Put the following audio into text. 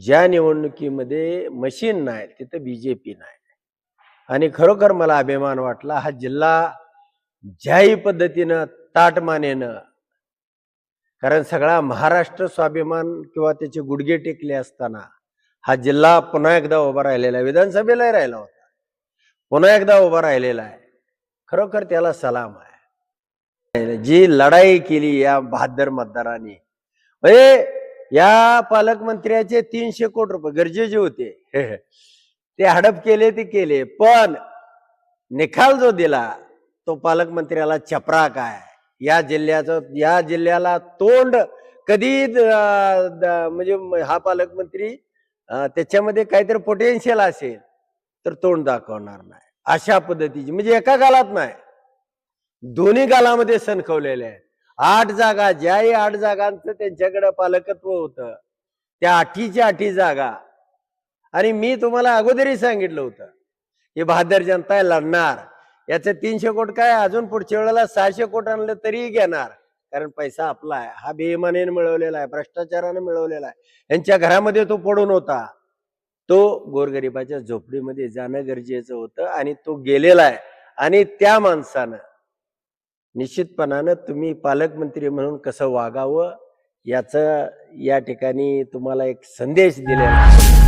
ज्या निवडणुकीमध्ये मशीन नाही तिथं बीजेपी नाही. आणि खरोखर मला अभिमान वाटला. हा जिल्हा ज्याही पद्धतीनं ताटमानेनं, कारण सगळा महाराष्ट्र स्वाभिमान किंवा त्याचे गुडघे टेकले असताना हा जिल्हा पुन्हा एकदा उभा राहिलेला आहे. विधानसभेलाही राहिला होता, पुन्हा एकदा उभा राहिलेला आहे. खरोखर त्याला सलाम आहे. जी लढाई केली या बहादर मतदारांनी, म्हणजे या पालकमंत्र्याचे 300 कोटी रुपये गरजेचे होते ते हडप केले, ते केले, पण निकाल जो दिला तो पालकमंत्र्याला चपराक आहे. या जिल्ह्याला तोंड कधी म्हणजे हा पालकमंत्री त्याच्यामध्ये काहीतरी पोटेन्शियल असेल तर तोंड दाखवणार नाही. अशा पद्धतीची, म्हणजे एका गालात नाही, दोन्ही गालामध्ये सणकवलेले आहेत. 8 जागा, ज्याही 8 जागांचं त्यांच्याकडे पालकत्व होतं, त्या 8च्या 8 जागा. आणि मी तुम्हाला अगोदरही सांगितलं होतं हे बहादर जनता लढणार. याचे 300 कोटी काय, अजून पुढच्या वेळेला 600 कोटी आणलं तरीही घेणार, कारण पैसा आपला आहे. हा बेईमानीने मिळवलेला आहे, भ्रष्टाचाराने मिळवलेला आहे. यांच्या घरामध्ये तो पडून होता. तो गोरगरिबाच्या झोपडीमध्ये जाणं गरजेचं होतं आणि तो गेलेला आहे. आणि त्या माणसानं निश्चितपणानं तुम्ही पालकमंत्री म्हणून कसं वागावं याचं या ठिकाणी तुम्हाला एक संदेश दिलेला आहे.